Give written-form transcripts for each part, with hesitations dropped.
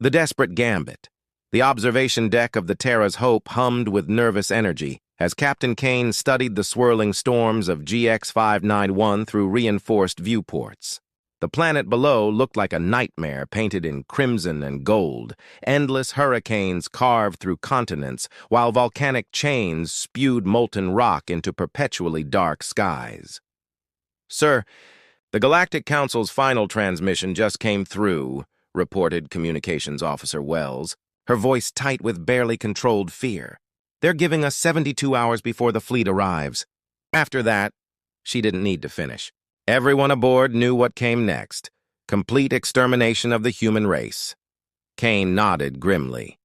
The desperate gambit. The observation deck of the Terra's Hope hummed with nervous energy as Captain Kane studied the swirling storms of GX591 through reinforced viewports. The planet below looked like a nightmare painted in crimson and gold. Endless hurricanes carved through continents, while volcanic chains spewed molten rock into perpetually dark skies. "Sir, the Galactic Council's final transmission just came through," reported Communications Officer Wells, her voice tight with barely controlled fear. "They're giving us 72 hours before the fleet arrives." After that, she didn't need to finish. Everyone aboard knew what came next: complete extermination of the human race. Kane nodded grimly.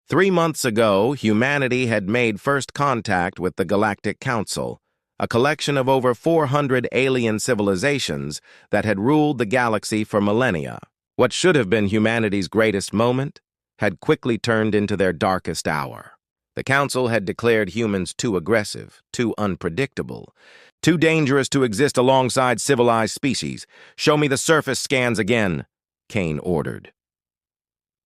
3 months ago, humanity had made first contact with the Galactic Council, a collection of over 400 alien civilizations that had ruled the galaxy for millennia. What should have been humanity's greatest moment had quickly turned into their darkest hour. The Council had declared humans too aggressive, too unpredictable, too dangerous to exist alongside civilized species. "Show me the surface scans again," Kane ordered.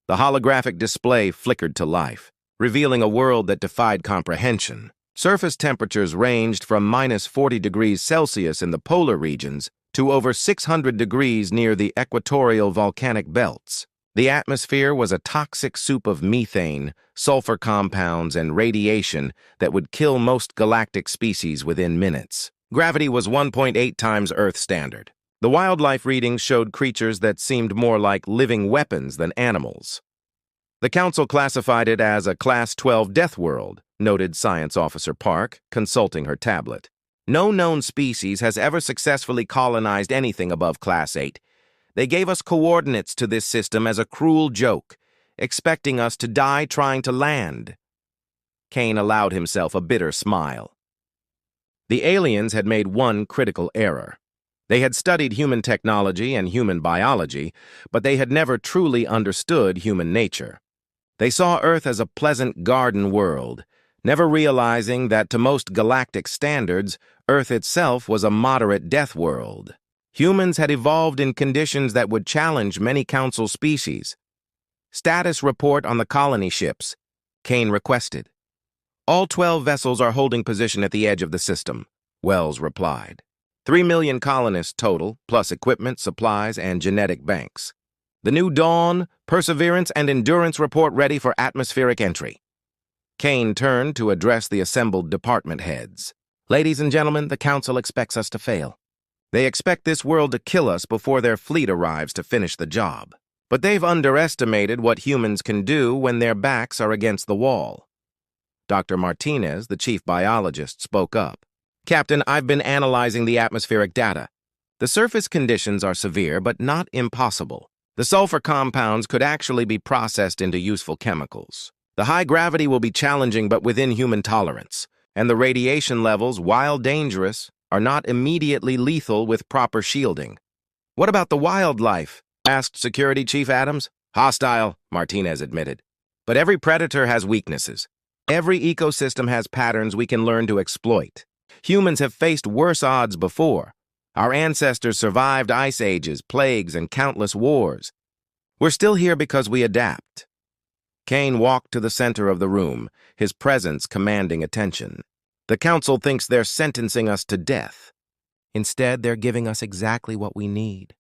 The holographic display flickered to life, revealing a world that defied comprehension. Surface temperatures ranged from -40 degrees Celsius in the polar regions to over 600 degrees near the equatorial volcanic belts. The atmosphere was a toxic soup of methane, sulfur compounds, and radiation that would kill most galactic species within minutes. Gravity was 1.8 times Earth standard. The wildlife readings showed creatures that seemed more like living weapons than animals. The Council classified it as a Class 12 Deathworld, noted Science Officer Park, consulting her tablet. "No known species has ever successfully colonized anything above Class 8. They gave us coordinates to this system as a cruel joke, expecting us to die trying to land." Kane allowed himself a bitter smile. The aliens had made one critical error. They had studied human technology and human biology, but they had never truly understood human nature. They saw Earth as a pleasant garden world, never realizing that to most galactic standards, Earth itself was a moderate death world. Humans had evolved in conditions that would challenge many Council species. "Status report on the colony ships," Kane requested. "All 12 vessels are holding position at the edge of the system," Wells replied. 3 million colonists total, plus equipment, supplies, and genetic banks. "The New Dawn, Perseverance, and Endurance report ready for atmospheric entry." Kane turned to address the assembled department heads. "Ladies and gentlemen, the Council expects us to fail. They expect this world to kill us before their fleet arrives to finish the job. But they've underestimated what humans can do when their backs are against the wall." Dr. Martinez, the chief biologist, spoke up. "Captain, I've been analyzing the atmospheric data. The surface conditions are severe, but not impossible. The sulfur compounds could actually be processed into useful chemicals. The high gravity will be challenging but within human tolerance, and the radiation levels, while dangerous, are not immediately lethal with proper shielding." "What about the wildlife?" asked Security Chief Adams. "Hostile," Martinez admitted. "But every predator has weaknesses. Every ecosystem has patterns we can learn to exploit. Humans have faced worse odds before. Our ancestors survived ice ages, plagues, and countless wars. We're still here because we adapt." Kane walked to the center of the room, his presence commanding attention. "The Council thinks they're sentencing us to death. Instead, they're giving us exactly what we need.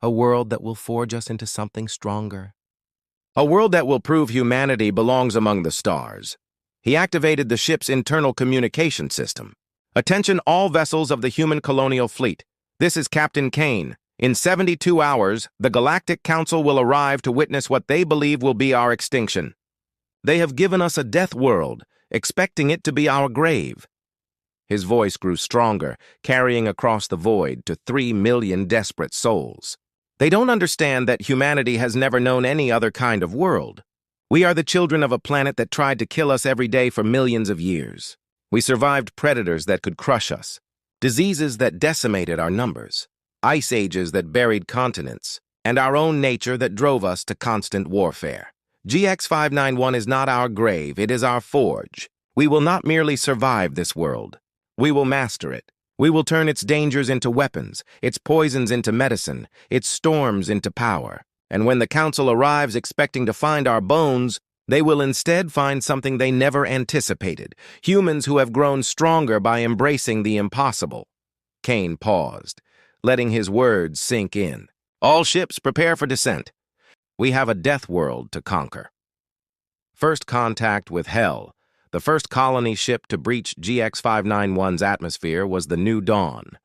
A world that will forge us into something stronger. A world that will prove humanity belongs among the stars." He activated the ship's internal communication system. "Attention all vessels of the human colonial fleet. This is Captain Kane. In 72 hours, the Galactic Council will arrive to witness what they believe will be our extinction. They have given us a death world, expecting it to be our grave." His voice grew stronger, carrying across the void to 3 million desperate souls. "They don't understand that humanity has never known any other kind of world. We are the children of a planet that tried to kill us every day for millions of years. We survived predators that could crush us, diseases that decimated our numbers, ice ages that buried continents, and our own nature that drove us to constant warfare. GX591 is not our grave, it is our forge. We will not merely survive this world. We will master it. We will turn its dangers into weapons, its poisons into medicine, its storms into power. And when the council arrives expecting to find our bones, they will instead find something they never anticipated, humans who have grown stronger by embracing the impossible. Kane paused, letting his words sink in. All ships prepare for descent. We have a death world to conquer. First contact with Hell. The first colony ship to breach GX591's atmosphere was the New Dawn,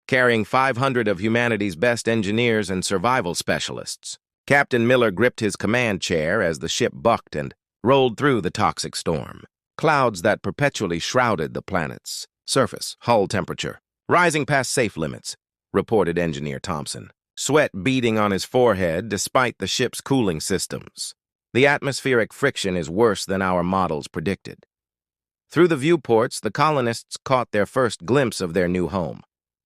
carrying 500 of humanity's best engineers and survival specialists. Captain Miller gripped his command chair as the ship bucked and rolled through the toxic storm. Clouds that perpetually shrouded the planet's surface, hull temperature, rising past safe limits, reported Engineer Thompson, sweat beading on his forehead despite the ship's cooling systems. The atmospheric friction is worse than our models predicted. Through the viewports, the colonists caught their first glimpse of their new home.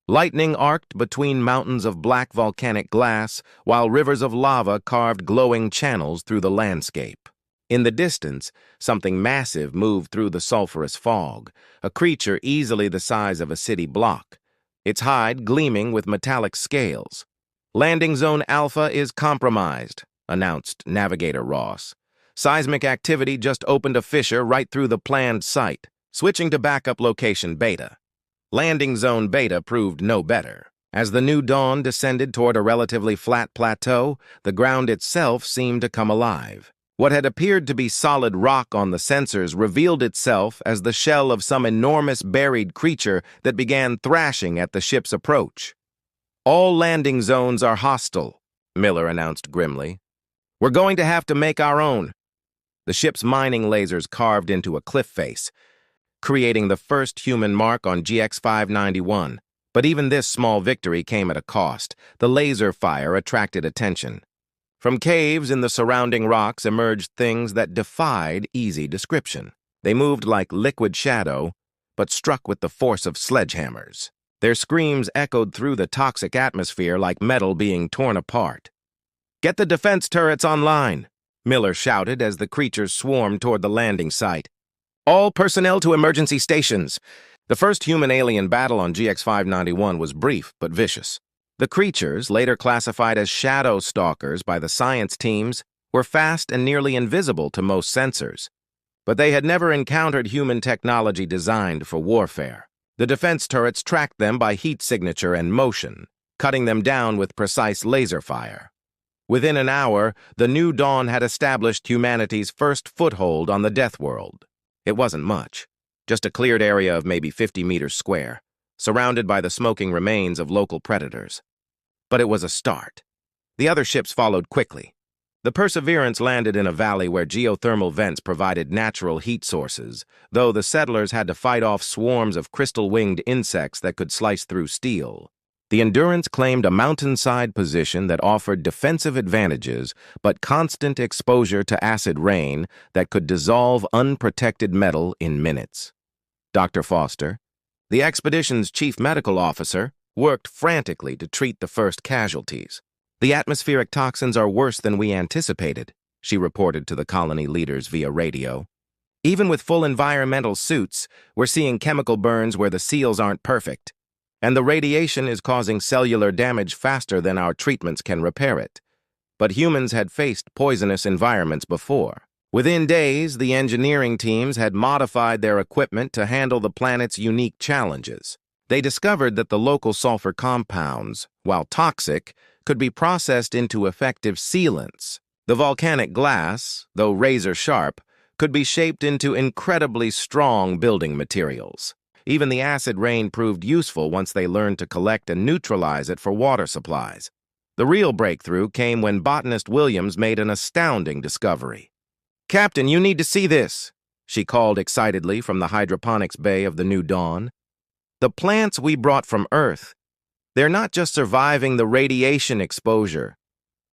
Lightning arced between mountains of black volcanic glass, while rivers of lava carved glowing channels through the landscape. In the distance, something massive moved through the sulphurous fog, a creature easily the size of a city block, its hide gleaming with metallic scales. Landing Zone Alpha is compromised, announced Navigator Ross. Seismic activity just opened a fissure right through the planned site, switching to backup location Beta. Landing Zone Beta proved no better. As the New Dawn descended toward a relatively flat plateau, the ground itself seemed to come alive. What had appeared to be solid rock on the sensors revealed itself as the shell of some enormous buried creature that began thrashing at the ship's approach. All landing zones are hostile, Miller announced grimly. We're going to have to make our own. The ship's mining lasers carved into a cliff face, creating the first human mark on GX591. But even this small victory came at a cost. The laser fire attracted attention. From caves in the surrounding rocks emerged things that defied easy description. They moved like liquid shadow, but struck with the force of sledgehammers. Their screams echoed through the toxic atmosphere like metal being torn apart. "Get the defense turrets online," Miller shouted as the creatures swarmed toward the landing site. "All personnel to emergency stations." The first human-alien battle on GX591 was brief but vicious. The creatures, later classified as shadow stalkers by the science teams, were fast and nearly invisible to most sensors. But they had never encountered human technology designed for warfare. The defense turrets tracked them by heat signature and motion, cutting them down with precise laser fire. Within an hour, the New Dawn had established humanity's first foothold on the Death World. It wasn't much, just a cleared area of maybe 50 meters square, surrounded by the smoking remains of local predators. But it was a start. The other ships followed quickly. The Perseverance landed in a valley where geothermal vents provided natural heat sources, though the settlers had to fight off swarms of crystal-winged insects that could slice through steel. The Endurance claimed a mountainside position that offered defensive advantages, but constant exposure to acid rain that could dissolve unprotected metal in minutes. Dr. Foster, the expedition's chief medical officer, worked frantically to treat the first casualties. "The atmospheric toxins are worse than we anticipated," she reported to the colony leaders via radio. "Even with full environmental suits, we're seeing chemical burns where the seals aren't perfect. And the radiation is causing cellular damage faster than our treatments can repair it." But humans had faced poisonous environments before. Within days, the engineering teams had modified their equipment to handle the planet's unique challenges. They discovered that the local sulfur compounds, while toxic, could be processed into effective sealants. The volcanic glass, though razor-sharp, could be shaped into incredibly strong building materials. Even the acid rain proved useful once they learned to collect and neutralize it for water supplies. The real breakthrough came when botanist Williams made an astounding discovery. "Captain, you need to see this," she called excitedly from the hydroponics bay of the New Dawn. "The plants we brought from Earth, they're not just surviving the radiation exposure.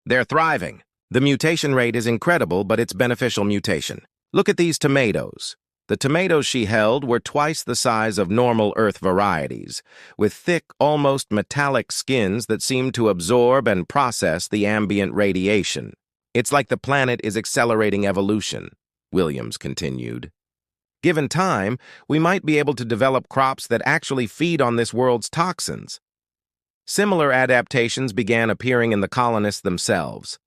They're thriving. The mutation rate is incredible, but it's beneficial mutation. Look at these tomatoes." The tomatoes she held were twice the size of normal Earth varieties, with thick, almost metallic skins that seemed to absorb and process the ambient radiation. "It's like the planet is accelerating evolution," Williams continued. "Given time, we might be able to develop crops that actually feed on this world's toxins." Similar adaptations began appearing in the colonists themselves.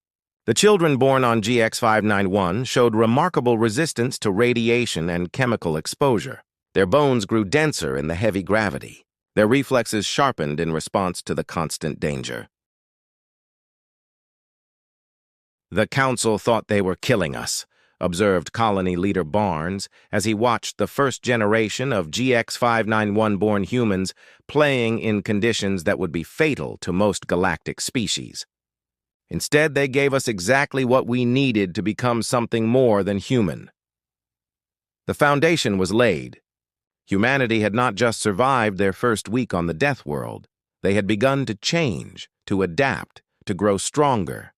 The children born on GX591 showed remarkable resistance to radiation and chemical exposure. Their bones grew denser in the heavy gravity. Their reflexes sharpened in response to the constant danger. "The Council thought they were killing us," observed colony leader Barnes as he watched the first generation of GX591-born humans playing in conditions that would be fatal to most galactic species. "Instead, they gave us exactly what we needed to become something more than human." The foundation was laid. Humanity had not just survived their first week on the Deathworld. They had begun to change, to adapt, to grow stronger.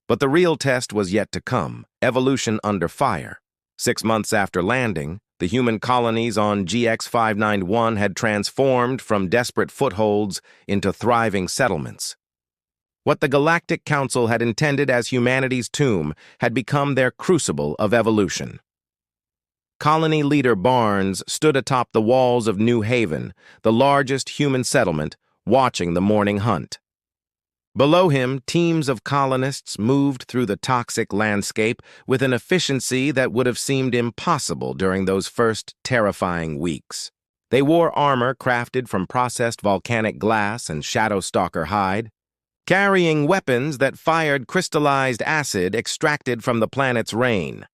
But the real test was yet to come, evolution under fire. 6 months after landing, the human colonies on GX591 had transformed from desperate footholds into thriving settlements. What the Galactic Council had intended as humanity's tomb had become their crucible of evolution. Colony leader Barnes stood atop the walls of New Haven, the largest human settlement, watching the morning hunt. Below him, teams of colonists moved through the toxic landscape with an efficiency that would have seemed impossible during those first terrifying weeks. They wore armor crafted from processed volcanic glass and shadowstalker hide, carrying weapons that fired crystallized acid extracted from the planet's rain.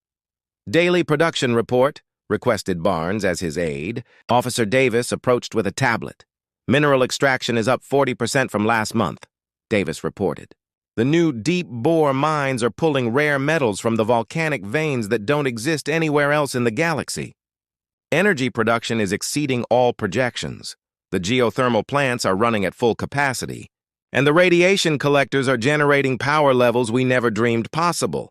"Daily production report," requested Barnes as his aide. Officer Davis approached with a tablet. "Mineral extraction is up 40% from last month," Davis reported. "The new deep-bore mines are pulling rare metals from the volcanic veins that don't exist anywhere else in the galaxy. Energy production is exceeding all projections. The geothermal plants are running at full capacity, and the radiation collectors are generating power levels we never dreamed possible."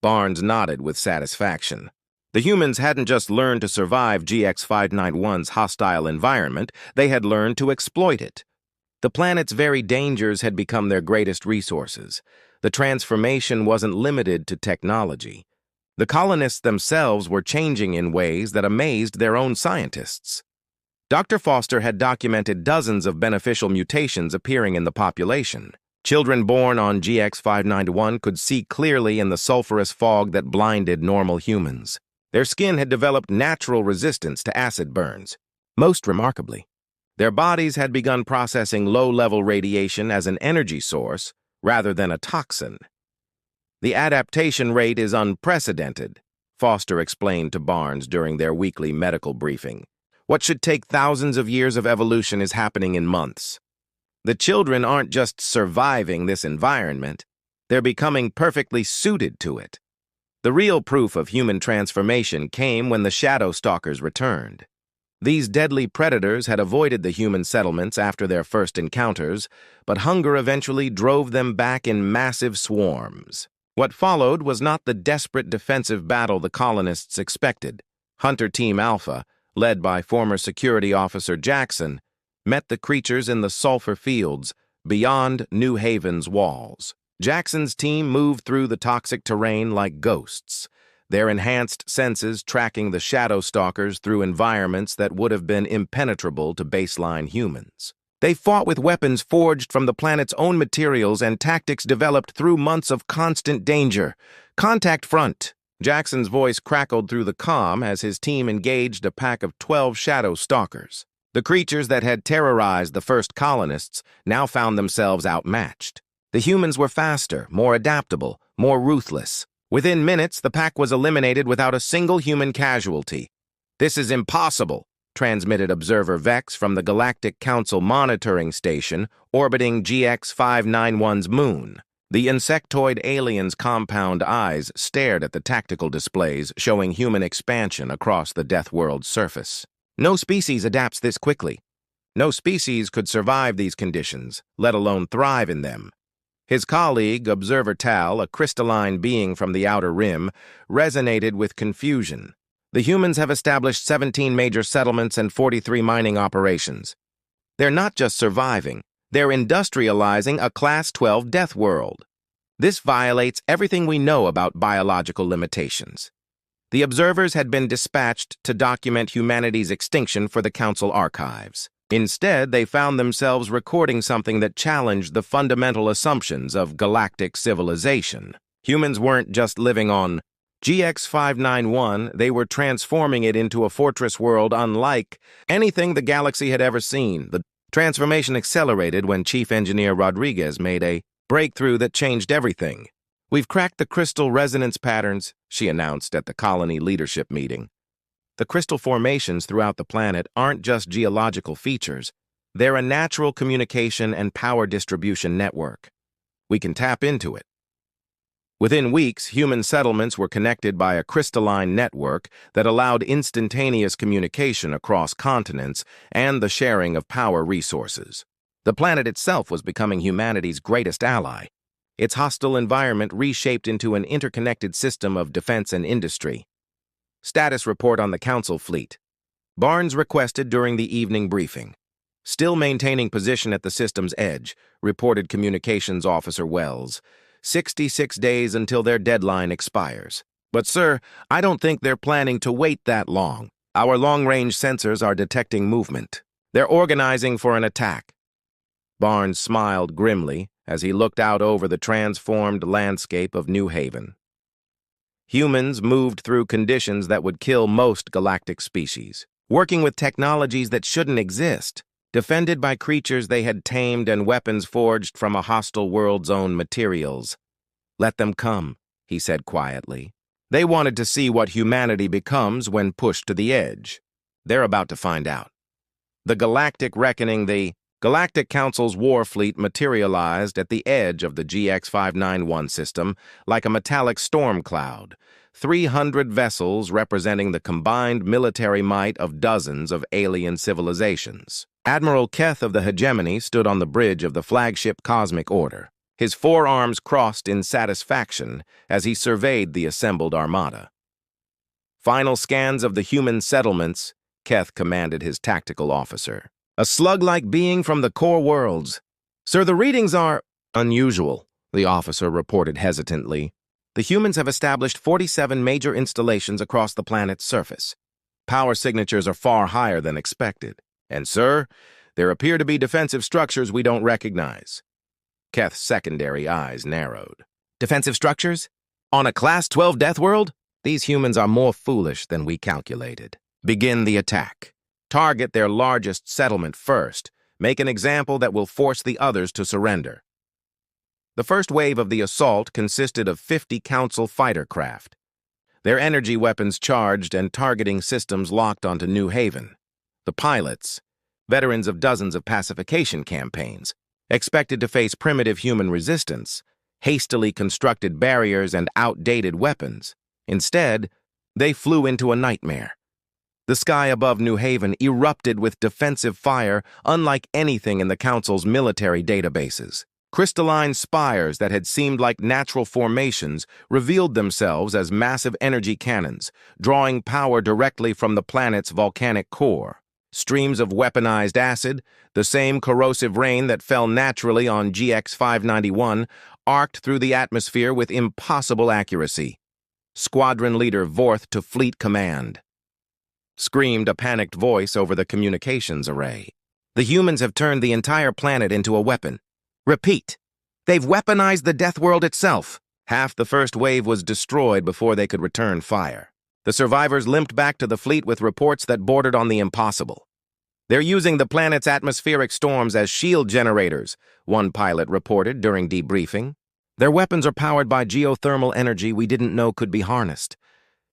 Barnes nodded with satisfaction. The humans hadn't just learned to survive GX591's hostile environment, they had learned to exploit it. The planet's very dangers had become their greatest resources. The transformation wasn't limited to technology. The colonists themselves were changing in ways that amazed their own scientists. Dr. Foster had documented dozens of beneficial mutations appearing in the population. Children born on GX591 could see clearly in the sulfurous fog that blinded normal humans. Their skin had developed natural resistance to acid burns. Most remarkably, their bodies had begun processing low-level radiation as an energy source rather than a toxin. "The adaptation rate is unprecedented," Foster explained to Barnes during their weekly medical briefing. "What should take thousands of years of evolution is happening in months. The children aren't just surviving this environment, they're becoming perfectly suited to it." The real proof of human transformation came when the Shadowstalkers returned. These deadly predators had avoided the human settlements after their first encounters, but hunger eventually drove them back in massive swarms. What followed was not the desperate defensive battle the colonists expected. Hunter Team Alpha, led by former security officer Jackson, met the creatures in the sulfur fields beyond New Haven's walls. Jackson's team moved through the toxic terrain like ghosts, their enhanced senses tracking the Shadowstalkers through environments that would have been impenetrable to baseline humans. They fought with weapons forged from the planet's own materials and tactics developed through months of constant danger. "Contact front." Jackson's voice crackled through the comm as his team engaged a pack of 12 Shadowstalkers. The creatures that had terrorized the first colonists now found themselves outmatched. The humans were faster, more adaptable, more ruthless. Within minutes, the pack was eliminated without a single human casualty. "This is impossible," transmitted Observer Vex from the Galactic Council monitoring station orbiting GX591's moon. The insectoid alien's compound eyes stared at the tactical displays showing human expansion across the Deathworld's surface. "No species adapts this quickly. No species could survive these conditions, let alone thrive in them." His colleague, Observer Tal, a crystalline being from the Outer Rim, resonated with confusion. "The humans have established 17 major settlements and 43 mining operations. They're not just surviving, they're industrializing a Class 12 Deathworld. This violates everything we know about biological limitations." The observers had been dispatched to document humanity's extinction for the Council archives. Instead, they found themselves recording something that challenged the fundamental assumptions of galactic civilization. Humans weren't just living on GX591, they were transforming it into a fortress world unlike anything the galaxy had ever seen. The transformation accelerated when Chief Engineer Rodriguez made a breakthrough that changed everything. "We've cracked the crystal resonance patterns," she announced at the colony leadership meeting. The crystal formations throughout the planet aren't just geological features. They're a natural communication and power distribution network. We can tap into it. Within weeks, human settlements were connected by a crystalline network that allowed instantaneous communication across continents and the sharing of power resources. The planet itself was becoming humanity's greatest ally. Its hostile environment reshaped into an interconnected system of defense and industry. Status report on the Council fleet. Barnes requested during the evening briefing. "Still maintaining position at the system's edge," reported Communications Officer Wells. 66 days until their deadline expires. "But sir, I don't think they're planning to wait that long. Our long-range sensors are detecting movement. They're organizing for an attack." Barnes smiled grimly as he looked out over the transformed landscape of New Haven. Humans moved through conditions that would kill most galactic species, working with technologies that shouldn't exist, defended by creatures they had tamed and weapons forged from a hostile world's own materials. "Let them come," he said quietly. They wanted to see what humanity becomes when pushed to the edge. They're about to find out. The Galactic Reckoning, the Galactic Council's war fleet materialized at the edge of the GX591 system like a metallic storm cloud, 300 vessels representing the combined military might of dozens of alien civilizations. Admiral Keth of the Hegemony stood on the bridge of the flagship Cosmic Order, his forearms crossed in satisfaction as he surveyed the assembled armada. "Final scans of the human settlements," Keth commanded his tactical officer. "A slug-like being from the core worlds. Sir, the readings are unusual," the officer reported hesitantly. "The humans have established 47 major installations across the planet's surface. Power signatures are far higher than expected. And, sir, there appear to be defensive structures we don't recognize." Keth's secondary eyes narrowed. "Defensive structures? On a Class 12 Deathworld? These humans are more foolish than we calculated. Begin the attack. Target their largest settlement first. Make an example that will force the others to surrender." The first wave of the assault consisted of 50 Council fighter craft, their energy weapons charged and targeting systems locked onto New Haven. The pilots, veterans of dozens of pacification campaigns, expected to face primitive human resistance, hastily constructed barriers, and outdated weapons. Instead, they flew into a nightmare. The sky above New Haven erupted with defensive fire unlike anything in the Council's military databases. Crystalline spires that had seemed like natural formations revealed themselves as massive energy cannons, drawing power directly from the planet's volcanic core. Streams of weaponized acid, the same corrosive rain that fell naturally on GX591, arced through the atmosphere with impossible accuracy. "Squadron Leader Vorth to Fleet Command," screamed a panicked voice over the communications array. "The humans have turned the entire planet into a weapon. Repeat, they've weaponized the Deathworld itself." Half the first wave was destroyed before they could return fire. The survivors limped back to the fleet with reports that bordered on the impossible. "They're using the planet's atmospheric storms as shield generators," one pilot reported during debriefing. "Their weapons are powered by geothermal energy we didn't know could be harnessed.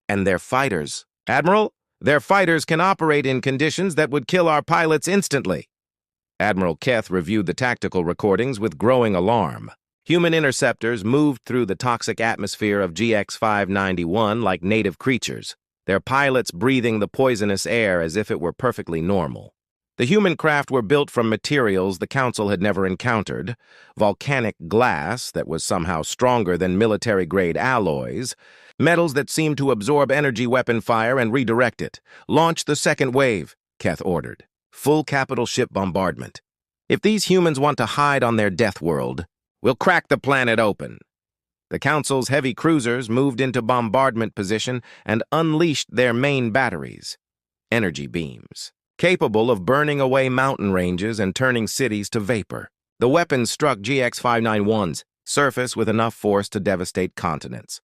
And their fighters, Admiral, their fighters can operate in conditions that would kill our pilots instantly." Admiral Keth reviewed the tactical recordings with growing alarm. Human interceptors moved through the toxic atmosphere of GX591 like native creatures, their pilots breathing the poisonous air as if it were perfectly normal. The human craft were built from materials the Council had never encountered: volcanic glass that was somehow stronger than military-grade alloys, metals that seemed to absorb energy weapon fire and redirect it. "Launch the second wave," Keth ordered. "Full capital ship bombardment. If these humans want to hide on their death world, we'll crack the planet open." The Council's heavy cruisers moved into bombardment position and unleashed their main batteries, energy beams, capable of burning away mountain ranges and turning cities to vapor. The weapons struck GX591's, surface with enough force to devastate continents.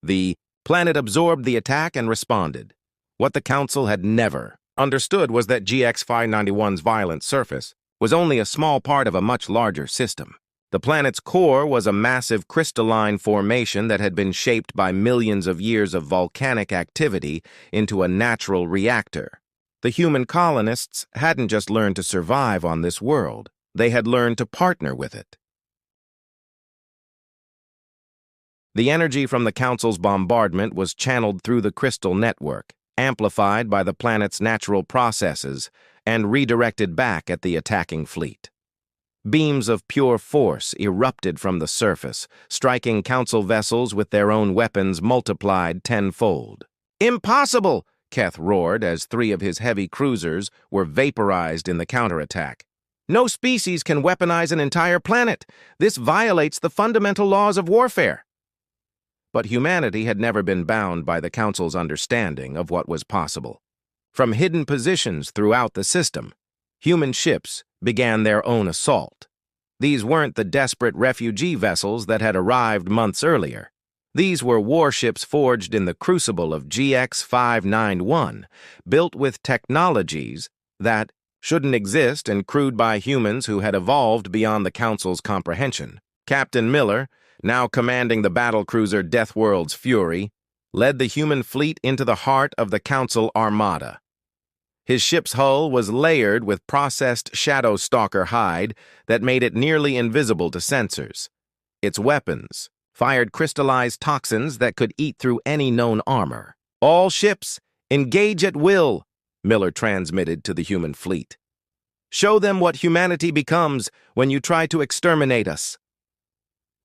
The planet absorbed the attack and responded. What the Council had never understood was that GX591's violent surface was only a small part of a much larger system. The planet's core was a massive crystalline formation that had been shaped by millions of years of volcanic activity into a natural reactor. The human colonists hadn't just learned to survive on this world, they had learned to partner with it. The energy from the Council's bombardment was channeled through the crystal network, amplified by the planet's natural processes, and redirected back at the attacking fleet. Beams of pure force erupted from the surface, striking Council vessels with their own weapons multiplied tenfold. "Impossible!" Keth roared as 3 of his heavy cruisers were vaporized in the counterattack. "No species can weaponize an entire planet. This violates the fundamental laws of warfare." But humanity had never been bound by the Council's understanding of what was possible. From hidden positions throughout the system, human ships began their own assault. These weren't the desperate refugee vessels that had arrived months earlier. These were warships forged in the crucible of GX591, built with technologies that shouldn't exist and crewed by humans who had evolved beyond the Council's comprehension. Captain Miller, now commanding the battlecruiser Deathworld's Fury, led the human fleet into the heart of the Council Armada. His ship's hull was layered with processed Shadow Stalker hide that made it nearly invisible to sensors. Its weapons fired crystallized toxins that could eat through any known armor. "All ships, engage at will," Miller transmitted to the human fleet. "Show them what humanity becomes when you try to exterminate us."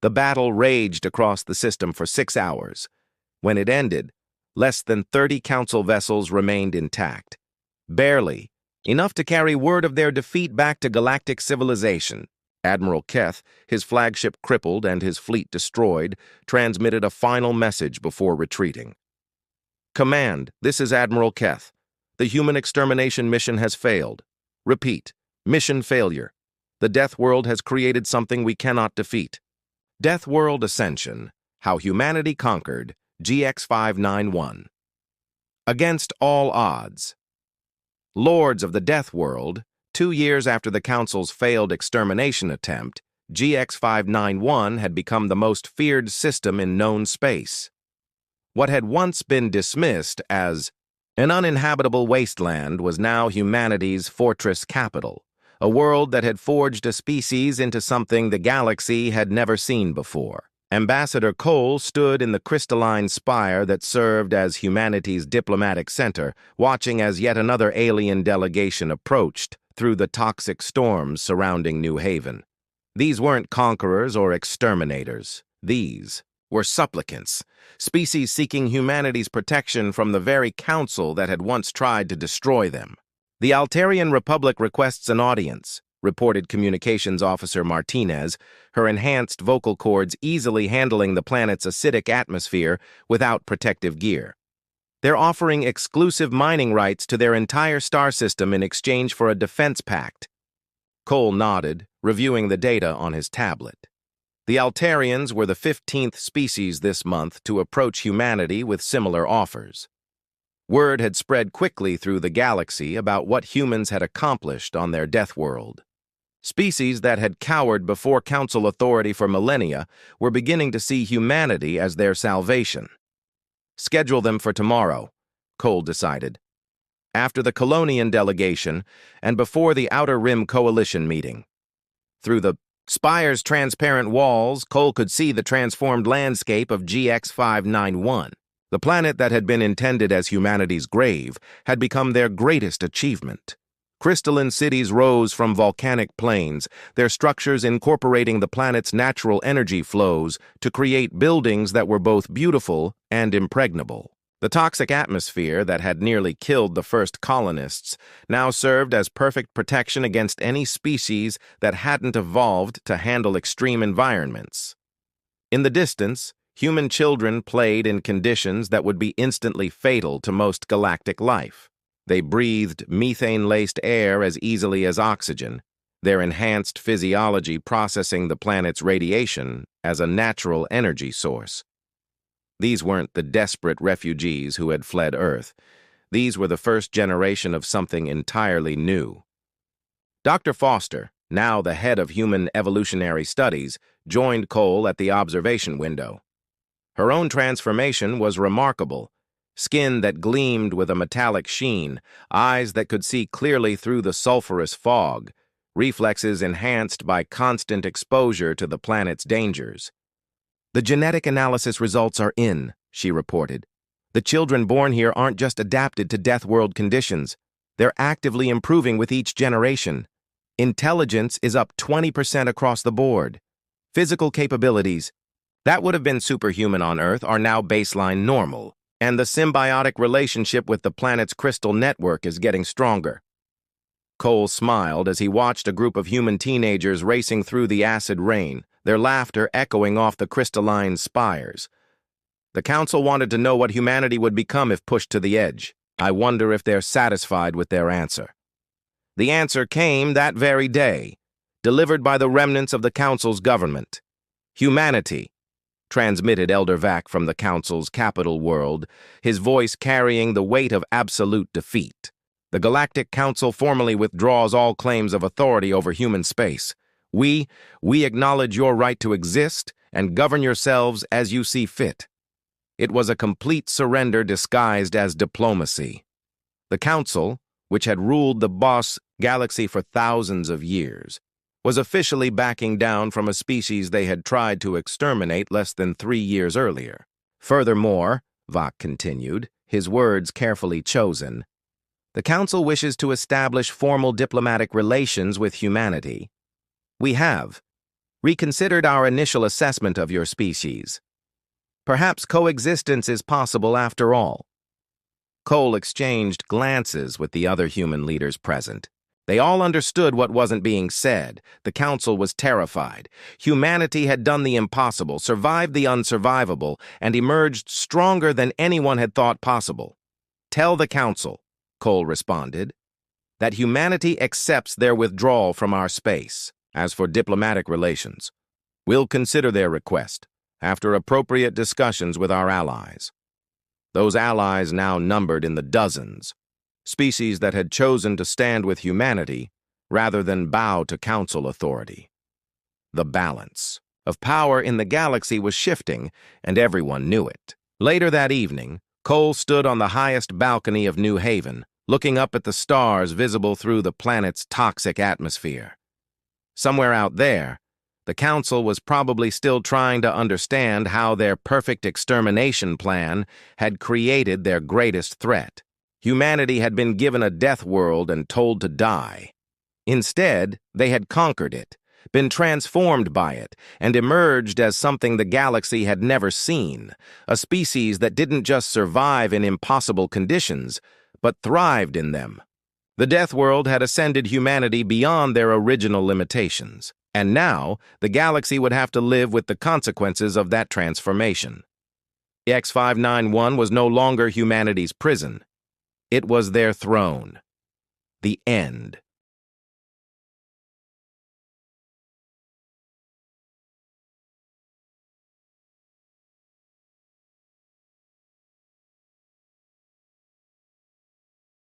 The battle raged across the system for 6 hours. When it ended, less than 30 Council vessels remained intact. Barely, enough to carry word of their defeat back to Galactic civilization. Admiral Keth, his flagship crippled and his fleet destroyed, transmitted a final message before retreating. "Command, this is Admiral Keth. The human extermination mission has failed. Repeat, mission failure. The Deathworld has created something we cannot defeat. Deathworld Ascension, How Humanity Conquered GX591. Against all odds. Lords of the Deathworld, 2 years after the Council's failed extermination attempt, GX591 had become the most feared system in known space. What had once been dismissed as an uninhabitable wasteland was now humanity's fortress capital, a world that had forged a species into something the galaxy had never seen before. Ambassador Cole stood in the crystalline spire that served as humanity's diplomatic center, watching as yet another alien delegation approached through the toxic storms surrounding New Haven. These weren't conquerors or exterminators. These were supplicants, species seeking humanity's protection from the very council that had once tried to destroy them. "The Altarian Republic requests an audience," reported Communications Officer Martinez, her enhanced vocal cords easily handling the planet's acidic atmosphere without protective gear. "They're offering exclusive mining rights to their entire star system in exchange for a defense pact." Cole nodded, reviewing the data on his tablet. The Altarians were the 15th species this month to approach humanity with similar offers. Word had spread quickly through the galaxy about what humans had accomplished on their Deathworld. Species that had cowered before Council authority for millennia were beginning to see humanity as their salvation. "Schedule them for tomorrow," Cole decided. "After the Colonian delegation and before the Outer Rim Coalition meeting." Through the spire's transparent walls, Cole could see the transformed landscape of GX591. The planet that had been intended as humanity's grave had become their greatest achievement. Crystalline cities rose from volcanic plains, their structures incorporating the planet's natural energy flows to create buildings that were both beautiful and impregnable. The toxic atmosphere that had nearly killed the first colonists now served as perfect protection against any species that hadn't evolved to handle extreme environments. In the distance, human children played in conditions that would be instantly fatal to most galactic life. They breathed methane-laced air as easily as oxygen. their enhanced physiology processing the planet's radiation as a natural energy source. These weren't the desperate refugees who had fled Earth. These were the first generation of something entirely new. Dr. Foster, now the head of Human Evolutionary Studies, joined Cole at the observation window. Her own transformation was remarkable. Skin that gleamed with a metallic sheen, eyes that could see clearly through the sulfurous fog, reflexes enhanced by constant exposure to the planet's dangers. "The genetic analysis results are in," she reported. "The children born here aren't just adapted to Deathworld conditions. They're actively improving with each generation. Intelligence is up 20% across the board. Physical capabilities, that would have been superhuman on Earth, are now baseline normal. And the symbiotic relationship with the planet's crystal network is getting stronger." Cole smiled as he watched a group of human teenagers racing through the acid rain, their laughter echoing off the crystalline spires. "The Council wanted to know what humanity would become if pushed to the edge. I wonder if they're satisfied with their answer." The answer came that very day, delivered by the remnants of the Council's government. "Humanity," transmitted Elder Vac from the Council's capital world, his voice carrying the weight of absolute defeat. "The Galactic Council formally withdraws all claims of authority over human space. We acknowledge your right to exist and govern yourselves as you see fit." It was a complete surrender disguised as diplomacy. The Council, which had ruled the boss galaxy for thousands of years, was officially backing down from a species they had tried to exterminate less than 3 years earlier. "Furthermore," Vac continued, his words carefully chosen, "the Council wishes to establish formal diplomatic relations with humanity. We have reconsidered our initial assessment of your species. Perhaps coexistence is possible after all." Cole exchanged glances with the other human leaders present. They all understood what wasn't being said. The Council was terrified. Humanity had done the impossible, survived the unsurvivable, and emerged stronger than anyone had thought possible. "Tell the Council," Cole responded, "that humanity accepts their withdrawal from our space. As for diplomatic relations, we'll consider their request after appropriate discussions with our allies." Those allies now numbered in the dozens, species that had chosen to stand with humanity rather than bow to Council authority. The balance of power in the galaxy was shifting, and everyone knew it. Later that evening, Cole stood on the highest balcony of New Haven, looking up at the stars visible through the planet's toxic atmosphere. Somewhere out there, the Council was probably still trying to understand how their perfect extermination plan had created their greatest threat. Humanity had been given a death world and told to die. Instead, they had conquered it, been transformed by it, and emerged as something the galaxy had never seen, a species that didn't just survive in impossible conditions, but thrived in them. The death world had ascended humanity beyond their original limitations, and now the galaxy would have to live with the consequences of that transformation. GX591 was no longer humanity's prison. It was their throne. The end.